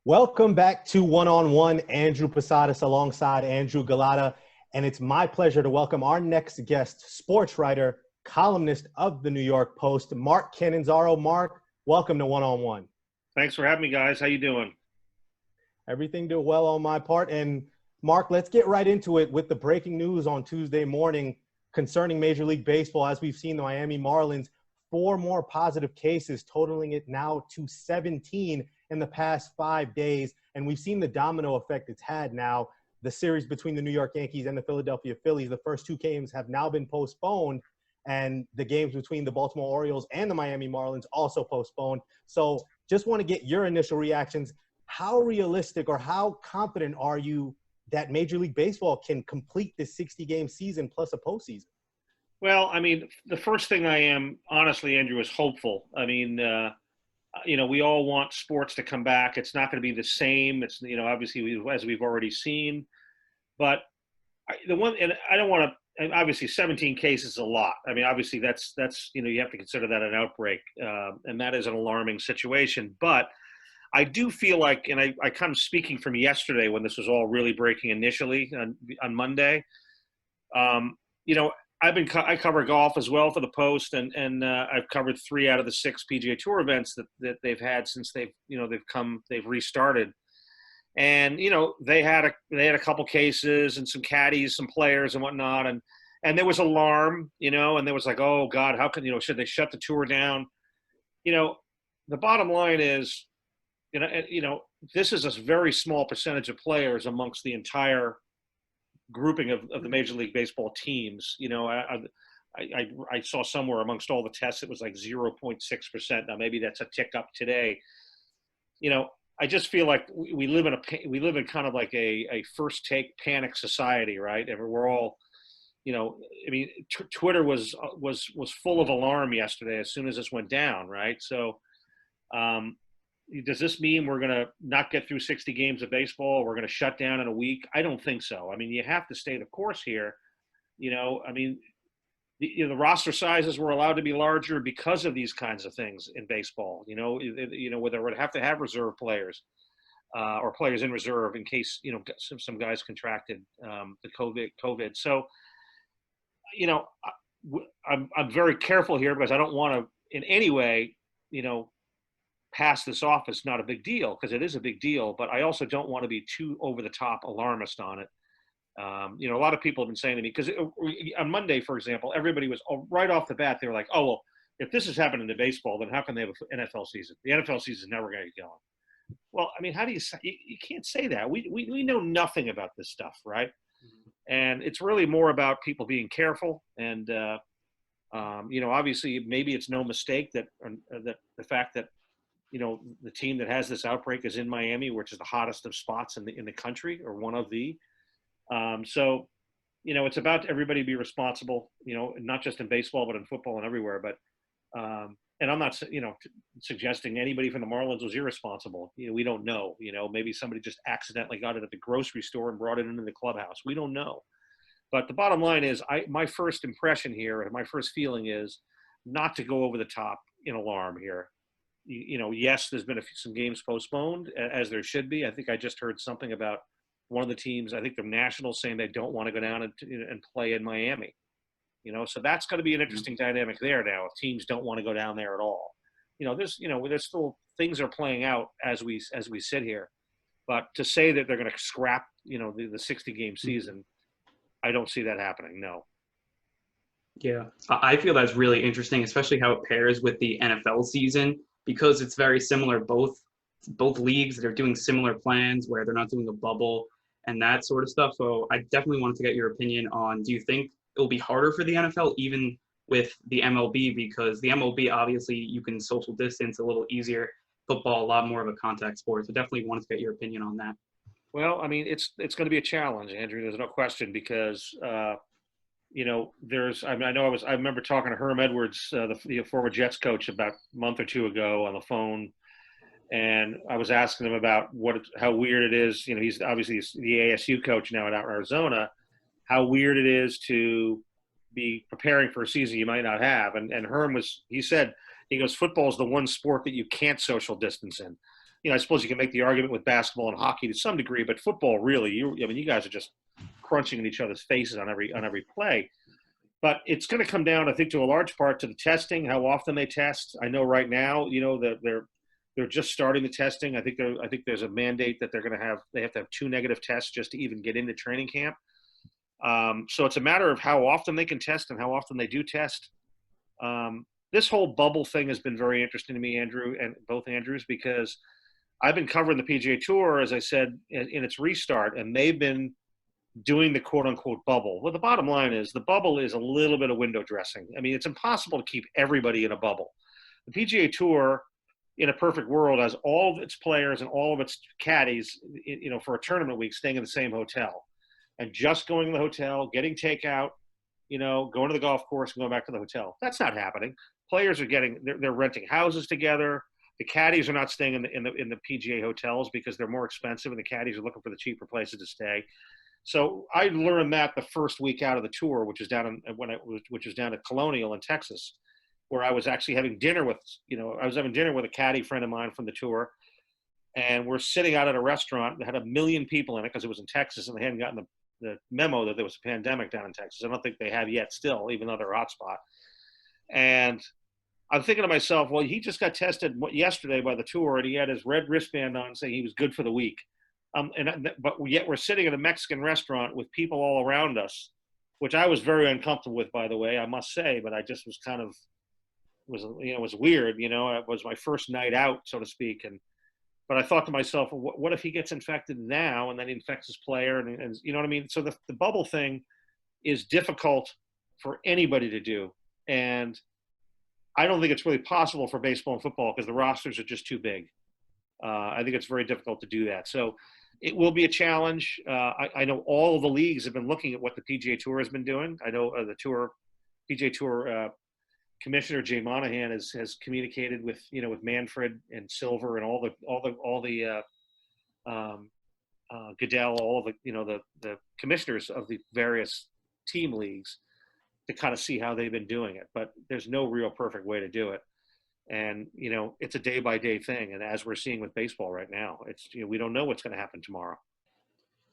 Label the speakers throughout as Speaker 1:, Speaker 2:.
Speaker 1: Welcome back to One on One. Andrew Posadas alongside Andrew Galata. And it's my pleasure to welcome our next guest, sports writer, columnist of the New York Post, Mark Cannizzaro. Mark, welcome to One on One.
Speaker 2: Thanks for having me, guys. How you doing?
Speaker 1: Everything did well on my part. And Mark, let's get right into it with the breaking news on Tuesday morning concerning Major League Baseball. As we've seen, the Miami Marlins, 4 more positive cases, totaling it now to 17 in the past 5 days. And we've seen the domino effect it's had now. The series between the New York Yankees and the Philadelphia Phillies, the first 2 games have now been postponed, and the games between the Baltimore Orioles and the Miami Marlins also postponed. So just want to get your initial reactions. How realistic or how confident are you that Major League Baseball can complete this 60-game season plus a postseason?
Speaker 2: Well, I mean, the first thing I am, honestly, Andrew, is hopeful. I mean, we all want sports to come back. It's not going to be the same. It's, obviously, as we've already seen. But I don't want to, obviously, 17 cases is a lot. I mean, obviously, that's you have to consider that an outbreak. And that is an alarming situation. But I do feel like, and I kind of speaking from yesterday when this was all really breaking initially on Monday, I cover golf as well for the Post, and I've covered 3 out of the 6 PGA Tour events that they've had since they've restarted, and they had a couple cases and some caddies, some players and whatnot, and there was alarm, and there was like, oh God, how can should they shut the tour down? The bottom line is, this is a very small percentage of players amongst the entire grouping of the Major League Baseball teams. I saw somewhere amongst all the tests it was like 0.6%. Now maybe that's a tick up today. I just feel like we live in kind of like a first take panic society, right? And we're all, Twitter was full of alarm yesterday as soon as this went down, right? So does this mean we're going to not get through 60 games of baseball? We're going to shut down in a week? I don't think so. I mean, you have to stay the course here. The roster sizes were allowed to be larger because of these kinds of things in baseball. Whether we'd have to have reserve players or players in reserve in case some guys contracted the COVID. So, I'm very careful here because I don't want to in any way, pass this off as not a big deal, because it is a big deal, but I also don't want to be too over the top alarmist on it. A lot of people have been saying to me, because on Monday, for example, everybody was right off the bat, they were like, oh, well, if this is happening to baseball, then how can they have an NFL season? The NFL season is never going to get going. Well, I mean, how do you can't say that. We know nothing about this stuff, right? Mm-hmm. And it's really more about people being careful. And, obviously maybe it's no mistake that the fact that, the team that has this outbreak is in Miami, which is the hottest of spots in the country, or one of the. So, it's about everybody be responsible, not just in baseball, but in football and everywhere. But, and I'm not, suggesting anybody from the Marlins was irresponsible. We don't know. Maybe somebody just accidentally got it at the grocery store and brought it into the clubhouse. We don't know. But the bottom line is, my first impression here, and my first feeling is not to go over the top in alarm here. Yes, there's been some games postponed, as there should be. I think I just heard something about one of the teams, I think the Nationals, saying they don't want to go down and play in Miami. So that's going to be an interesting dynamic there now, if teams don't want to go down there at all. There's still things are playing out as we sit here. But to say that they're going to scrap, the 60-game season, I don't see that happening, no.
Speaker 3: Yeah, I feel that's really interesting, especially how it pairs with the NFL season, because it's very similar. Both leagues that are doing similar plans where they're not doing a bubble and that sort of stuff. So I definitely wanted to get your opinion on, do you think it'll be harder for the NFL even with the MLB? Because the MLB, obviously, you can social distance a little easier. Football, a lot more of a contact sport. So definitely wanted to get your opinion on that.
Speaker 2: Well, I mean, it's going to be a challenge, Andrew. There's no question, because I remember talking to Herm Edwards, the former Jets coach, about a month or 2 ago on the phone, and I was asking him about how weird it is. He's obviously the ASU coach now out in Arizona. How weird it is to be preparing for a season you might not have. And Herm he said, football is the one sport that you can't social distance in. I suppose you can make the argument with basketball and hockey to some degree, but football really, you guys are just crunching in each other's faces on every play. But it's going to come down, I think, to a large part to the testing, how often they test. I know right now, that they're just starting the testing. I think there's a mandate that they have to have 2 negative tests just to even get into training camp. So it's a matter of how often they can test and how often they do test. This whole bubble thing has been very interesting to me, Andrew, and both Andrews, because I've been covering the PGA Tour, as I said, in its restart, and they've been doing the quote-unquote bubble. Well, the bottom line is the bubble is a little bit of window dressing. I mean, it's impossible to keep everybody in a bubble. The PGA Tour, in a perfect world, has all of its players and all of its caddies, for a tournament week, staying in the same hotel and just going to the hotel, getting takeout, going to the golf course and going back to the hotel. That's not happening. Players are they're renting houses together. The caddies are not staying in the PGA hotels because they're more expensive, and the caddies are looking for the cheaper places to stay. So I learned that the first week out of the tour, which was down at Colonial in Texas, where I was actually having dinner with a caddy friend of mine from the tour, and we're sitting out at a restaurant that had 1 million people in it because it was in Texas, and they hadn't gotten the memo that there was a pandemic down in Texas. I don't think they have yet still, even though they're a hotspot. And I'm thinking to myself, well, he just got tested yesterday by the tour, and he had his red wristband on saying he was good for the week. But yet we're sitting at a Mexican restaurant with people all around us, which I was very uncomfortable with, by the way, I must say. But I just was it was weird. It was my first night out, so to speak. But I thought to myself, what if he gets infected now and then he infects his player? And you know what I mean? So the bubble thing is difficult for anybody to do. And I don't think it's really possible for baseball and football because the rosters are just too big. I think it's very difficult to do that. So it will be a challenge. I know all of the leagues have been looking at what the PGA Tour has been doing. I know the PGA Tour Commissioner Jay Monahan has communicated with Manfred and Silver and all the Goodell, all of the commissioners of the various team leagues to kind of see how they've been doing it. But there's no real perfect way to do it. And, it's a day by day thing. And as we're seeing with baseball right now, it's, we don't know what's going to happen tomorrow.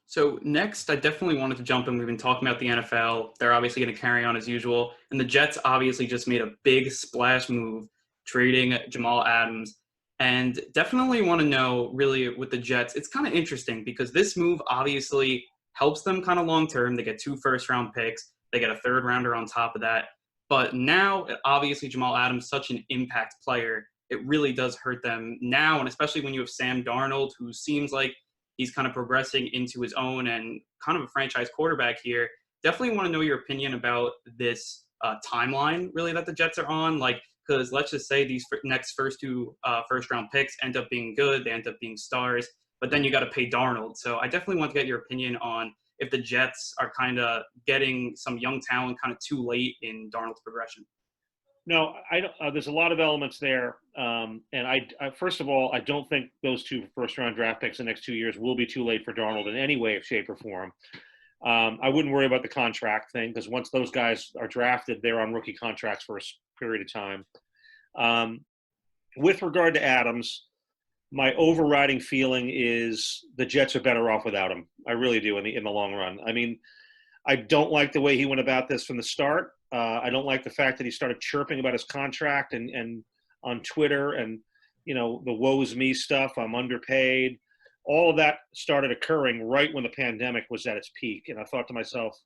Speaker 3: So next, I definitely wanted to jump in. We've been talking about the NFL. They're obviously going to carry on as usual. And the Jets obviously just made a big splash move, trading Jamal Adams. And definitely want to know, really, with the Jets, it's kind of interesting because this move obviously helps them kind of long term. They get 2 first-round picks. They get a 3rd rounder on top of that. But now, obviously, Jamal Adams, such an impact player, it really does hurt them now. And especially when you have Sam Darnold, who seems like he's kind of progressing into his own and kind of a franchise quarterback here. Definitely want to know your opinion about this timeline, really, that the Jets are on. Because let's just say these first 2 first-round picks end up being good. They end up being stars. But then you got to pay Darnold. So I definitely want to get your opinion on if the Jets are kind of getting some young talent kind of too late in Darnold's progression.
Speaker 2: No, I don't. There's a lot of elements there, and I first of all, I don't think those 2 first-round draft picks in the next 2 years will be too late for Darnold in any way, shape, or form. I wouldn't worry about the contract thing because once those guys are drafted, they're on rookie contracts for a period of time. With regard to Adams, my overriding feeling is the Jets are better off without him. I really do in the long run. I mean, I don't like the way he went about this from the start. I don't like the fact that he started chirping about his contract and on Twitter and, the woe's me stuff. I'm underpaid. All of that started occurring right when the pandemic was at its peak. And I thought to myself,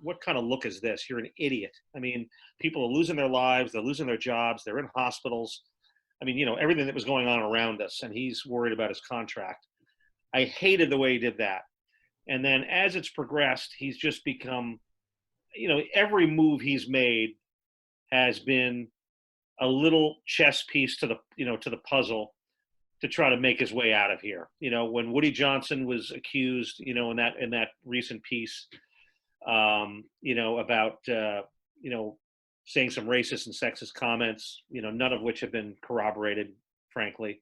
Speaker 2: what kind of look is this? You're an idiot. I mean, people are losing their lives. They're losing their jobs. They're in hospitals. I mean, everything that was going on around us, and he's worried about his contract. I hated the way he did that. And then as it's progressed, he's just become, every move he's made has been a little chess piece to the puzzle to try to make his way out of here. When Woody Johnson was accused, in that recent piece, about, saying some racist and sexist comments, none of which have been corroborated, frankly.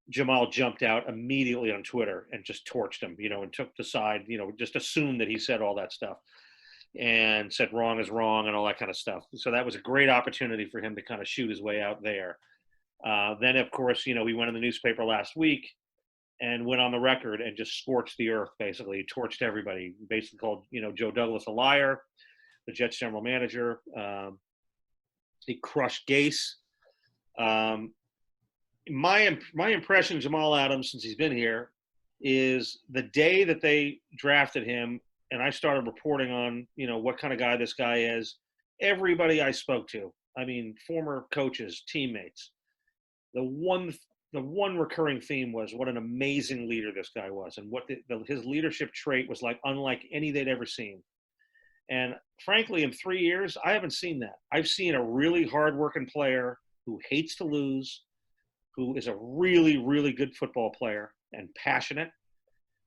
Speaker 2: Jamal jumped out immediately on Twitter and just torched him, and took the side, just assumed that he said all that stuff and said wrong is wrong and all that kind of stuff. So that was a great opportunity for him to kind of shoot his way out there. Then, of course, he went in the newspaper last week and went on the record and just scorched the earth, basically. He torched everybody, basically called, Joe Douglas a liar, the Jets general manager. He crushed Gase. My impression of Jamal Adams since he's been here is the day that they drafted him and I started reporting on, what kind of guy this guy is, everybody I spoke to, I mean, former coaches, teammates, the one recurring theme was what an amazing leader this guy was, and what his leadership trait was like unlike any they'd ever seen. And frankly, in 3 years, I haven't seen that. I've seen a really hardworking player who hates to lose, who is a really, really good football player and passionate.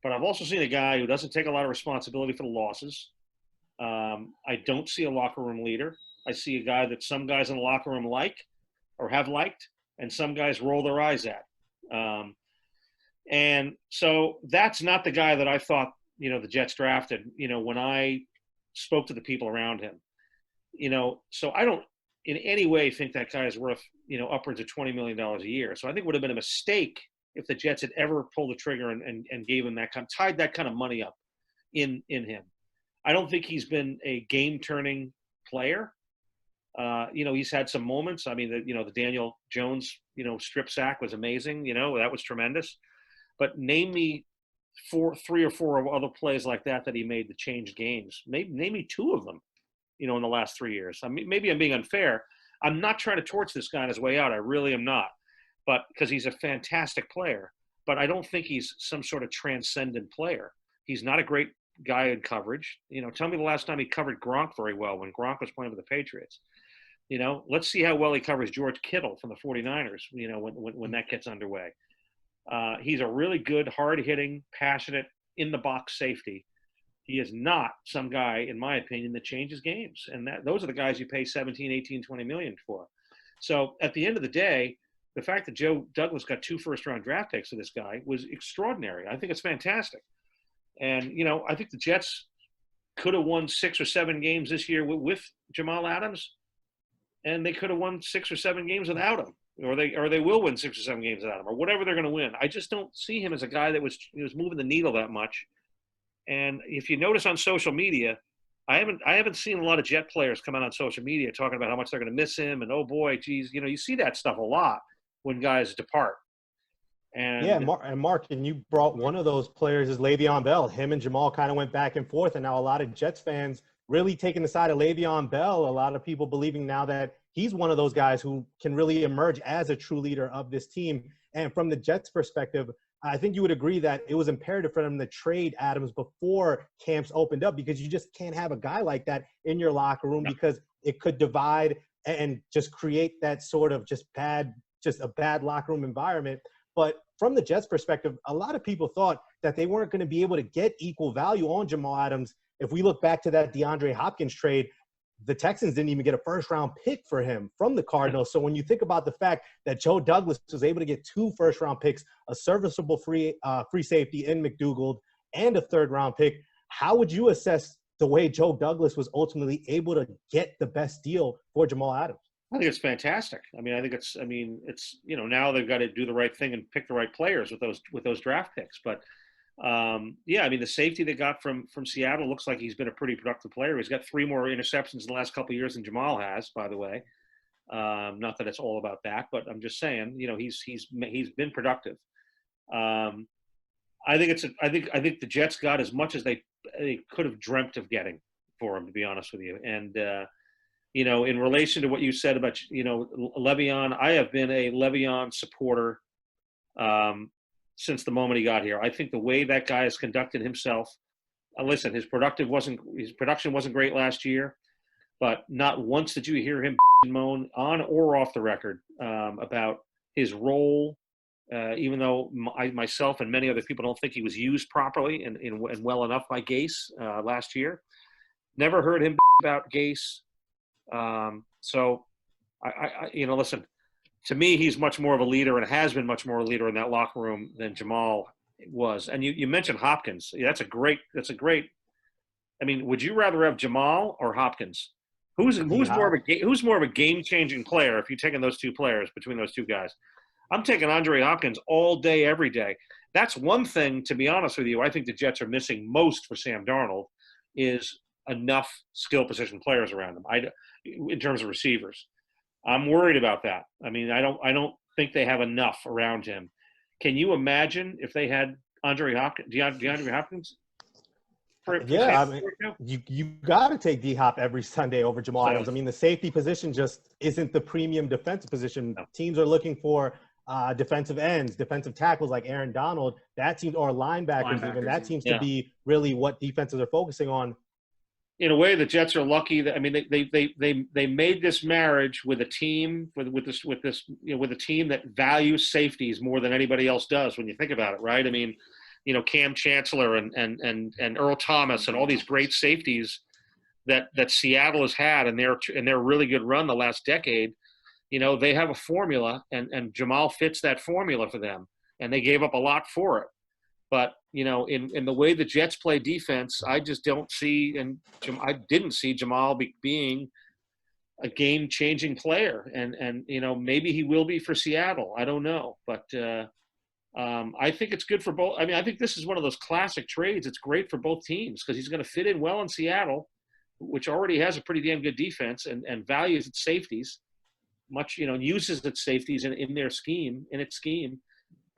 Speaker 2: But I've also seen a guy who doesn't take a lot of responsibility for the losses. I don't see a locker room leader. I see a guy that some guys in the locker room like or have liked, and some guys roll their eyes at. And so that's not the guy that I thought, the Jets drafted, when I spoke to the people around him. So I don't in any way think that guy is worth, upwards of $20 million a year. So I think it would have been a mistake if the Jets had ever pulled the trigger and gave him tied that kind of money up in him. I don't think he's been a game-turning player. He's had some moments. I mean, the Daniel Jones, strip sack was amazing. That was tremendous. But name me 3 or 4 other plays like that he made to change games. Name me 2 of them, in the last 3 years. I mean, maybe I'm being unfair. I'm not trying to torch this guy on his way out. I really am not. But because he's a fantastic player. But I don't think he's some sort of transcendent player. He's not a great guy in coverage. Tell me the last time he covered Gronk very well when Gronk was playing with the Patriots. Let's see how well he covers George Kittle from the 49ers, when that gets underway. He's a really good, hard-hitting, passionate, in-the-box safety. He is not some guy, in my opinion, that changes games. And those are the guys you pay 17, 18, 20 million for. So at the end of the day, the fact that Joe Douglas got 2 first-round draft picks for this guy was extraordinary. I think it's fantastic. And, I think the Jets could have won 6 or 7 games this year with Jamal Adams, and they could have won 6 or 7 games without him, or they will win 6 or 7 games without him, or whatever they're going to win. I just don't see him as a guy that was moving the needle that much. And if you notice on social media, I haven't seen a lot of Jet players come out on social media talking about how much they're going to miss him, and oh boy, geez, you see that stuff a lot when guys depart. And
Speaker 1: yeah, Mark, and you brought one of those players is Le'Veon Bell. Him and Jamal kind of went back and forth, and now a lot of Jets fans really taking the side of Le'Veon Bell. A lot of people believing now that he's one of those guys who can really emerge as a true leader of this team. And from the Jets' perspective, I think you would agree that it was imperative for them to trade Adams before camps opened up, because you just can't have a guy like that in your locker room, because it could divide and just create that sort of just a bad locker room environment. But from the Jets' perspective, a lot of people thought that they weren't going to be able to get equal value on Jamal Adams. If we look back to that DeAndre Hopkins trade, the Texans didn't even get a first-round pick for him from the Cardinals. So when you think about the fact that Joe Douglas was able to get 2 first-round picks, a serviceable free safety in McDougald, and a third-round pick, how would you assess the way Joe Douglas was ultimately able to get the best deal for Jamal Adams?
Speaker 2: I think it's fantastic. I mean, it's now they've got to do the right thing and pick the right players with those draft picks. But the safety they got from Seattle looks like he's been a pretty productive player. He's got 3 more interceptions in the last couple of years than Jamal has, by the way. Not that it's all about that, but I'm just saying, he's been productive. I think the Jets got as much as they could have dreamt of getting for him, to be honest with you. And in relation to what you said about Le'Veon, I have been a Le'Veon supporter since the moment he got here. I think the way that guy has conducted himself, listen, his production wasn't great last year, but not once did you hear him moan on or off the record about his role, even though myself and many other people don't think he was used properly and well enough by Gase last year. Never heard him about Gase. So listen, to me, he's much more of a leader and has been much more a leader in that locker room than Jamal was. And you mentioned Hopkins. Yeah, that's a great, I mean, would you rather have Jamal or Hopkins? Who's more of a game-changing player if you're taking those two players between those two guys? I'm taking Andre Hopkins all day, every day. That's one thing, to be honest with you, I think the Jets are missing most for Sam Darnold is enough skill position players around him. In terms of receivers, I'm worried about that. I mean, I don't think they have enough around him. Can you imagine if they had DeAndre Hopkins?
Speaker 1: Yeah, I mean, you got to take D-Hop every Sunday over Jamal Adams. I mean, the safety position just isn't the premium defensive position. No. Teams are looking for defensive ends, defensive tackles like Aaron Donald. That seems, or linebackers even. That seems to be really what defenses are focusing on.
Speaker 2: In a way, the Jets are lucky that, I mean, they made this marriage with a team with a team that values safeties more than anybody else does when you think about it, right? I mean, Cam Chancellor and Earl Thomas and all these great safeties that Seattle has had in their really good run the last decade. They have a formula, and Jamal fits that formula for them, and they gave up a lot for it. But, in the way the Jets play defense, I just don't see, and I didn't see Jamal being a game-changing player. And maybe he will be for Seattle. I don't know. But I think it's good for both. I mean, I think this is one of those classic trades. It's great for both teams because he's going to fit in well in Seattle, which already has a pretty damn good defense and values its safeties, uses its safeties in their scheme, in its scheme.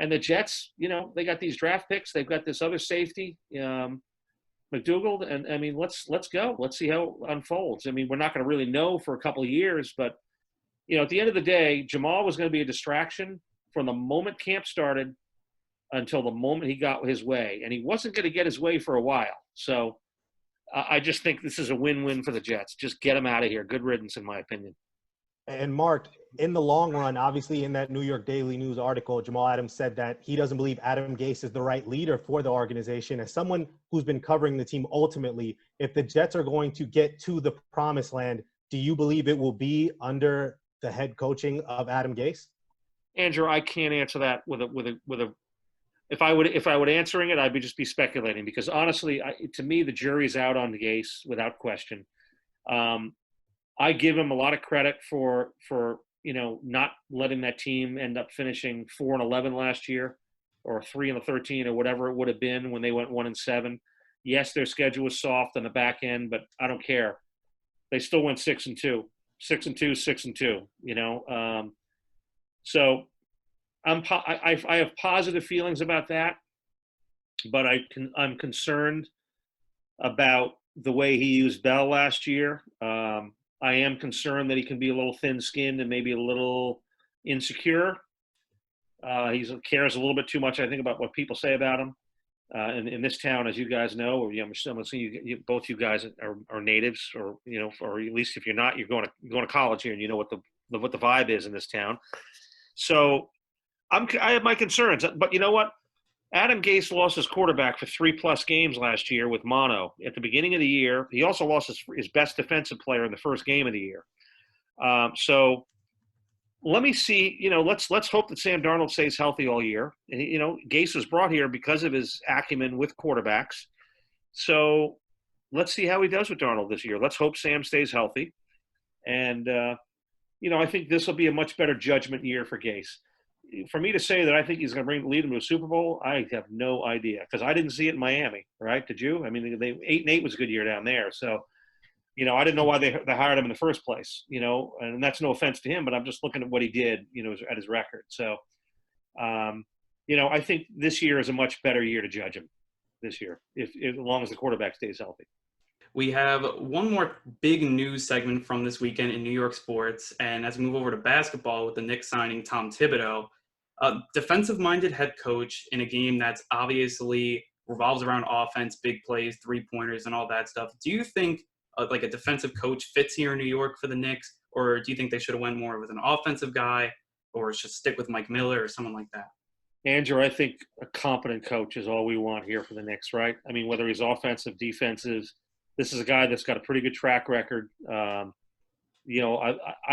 Speaker 2: And the Jets, they got these draft picks. They've got this other safety, McDougald. And, I mean, let's go. Let's see how it unfolds. I mean, we're not going to really know for a couple of years. But, at the end of the day, Jamal was going to be a distraction from the moment camp started until the moment he got his way. And he wasn't going to get his way for a while. So I just think this is a win-win for the Jets. Just get him out of here. Good riddance, in my opinion.
Speaker 1: And Mark, in the long run, obviously in that New York Daily News article, Jamal Adams said that he doesn't believe Adam Gase is the right leader for the organization. As someone who's been covering the team ultimately, if the Jets are going to get to the promised land, do you believe it will be under the head coaching of Adam Gase?
Speaker 2: Andrew, I can't answer that with a. If I would answering it, I'd just be speculating because honestly, to me, the jury's out on Gase without question. I give him a lot of credit for not letting that team end up finishing 4-11 last year, or 3-13, or whatever it would have been when they went 1-7. Yes, their schedule was soft on the back end, but I don't care. They still went 6-2. So I have positive feelings about that, but I'm concerned about the way he used Bell last year. I am concerned that he can be a little thin-skinned and maybe a little insecure. He cares a little bit too much, I think, about what people say about him. In this town, as you guys know, or I'm assuming both you guys are natives, or or at least if you're not, you're going to college here, and you know what the vibe is in this town. So I have my concerns, but you know what? Adam Gase lost his quarterback for 3+ games last year with mono at the beginning of the year. He also lost his best defensive player in the first game of the year. So let me see. Let's hope that Sam Darnold stays healthy all year. And, Gase was brought here because of his acumen with quarterbacks. So let's see how he does with Darnold this year. Let's hope Sam stays healthy. And, I think this will be a much better judgment year for Gase. For me to say that I think he's going to lead them to a Super Bowl, I have no idea because I didn't see it in Miami. Right? Did you? I mean, 8-8 was a good year down there. So, I didn't know why they hired him in the first place. And that's no offense to him, but I'm just looking at what he did. At his record. So, I think this year is a much better year to judge him. This year, if as long as the quarterback stays healthy.
Speaker 3: We have one more big news segment from this weekend in New York sports. And as we move over to basketball with the Knicks signing Tom Thibodeau, a defensive-minded head coach in a game that's obviously revolves around offense, big plays, three-pointers, and all that stuff. Do you think like a defensive coach fits here in New York for the Knicks, or do you think they should have went more with an offensive guy, or should stick with Mike Miller or someone like that?
Speaker 2: Andrew, I think a competent coach is all we want here for the Knicks, right? I mean, whether he's offensive, defensive, this is a guy that's got a pretty good track record. I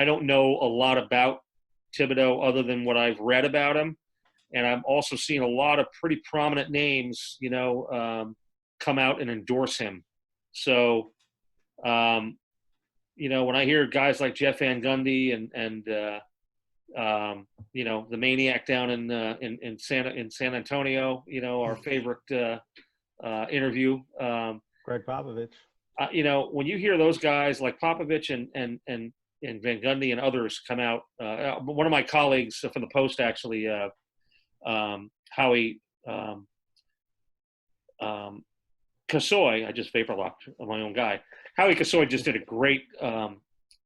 Speaker 2: don't know a lot about Thibodeau other than what I've read about him. And I'm also seeing a lot of pretty prominent names, come out and endorse him. So, when I hear guys like Jeff Van Gundy and the Maniac down in San Antonio, our favorite interview.
Speaker 1: Greg Popovich.
Speaker 2: When you hear those guys like Popovich and Van Gundy and others come out, one of my colleagues from the Post actually, Howie Kasoy, I just vapor locked my own guy. Howie Kasoy just did a great,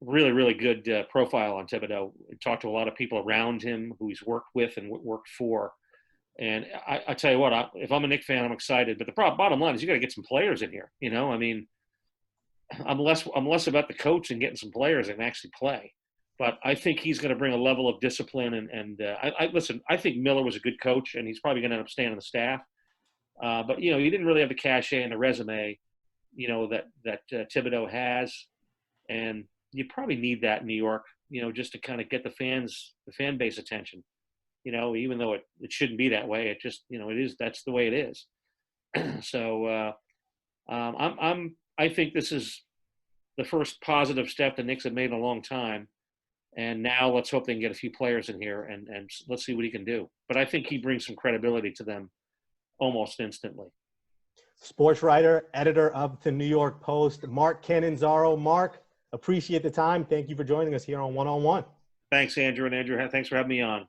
Speaker 2: really, really good profile on Thibodeau. He talked to a lot of people around him who he's worked with and worked for. And I tell you what, if I'm a Knicks fan, I'm excited. But the bottom line is you got to get some players in here. I mean, I'm less about the coach and getting some players that can actually play. But I think he's going to bring a level of discipline. And listen, I think Miller was a good coach, and he's probably going to end up staying on the staff. But, he didn't really have the cachet and the resume, that Thibodeau has. And you probably need that in New York, just to kind of get the fan base attention. Even though it shouldn't be that way, it just, it is, that's the way it is. So I think this is the first positive step the Knicks have made in a long time. And now let's hope they can get a few players in here and let's see what he can do. But I think he brings some credibility to them almost instantly.
Speaker 1: Sports writer, editor of the New York Post, Mark Cannizzaro. Mark, appreciate the time. Thank you for joining us here on One on One.
Speaker 2: Thanks, Andrew. And Andrew, thanks for having me on.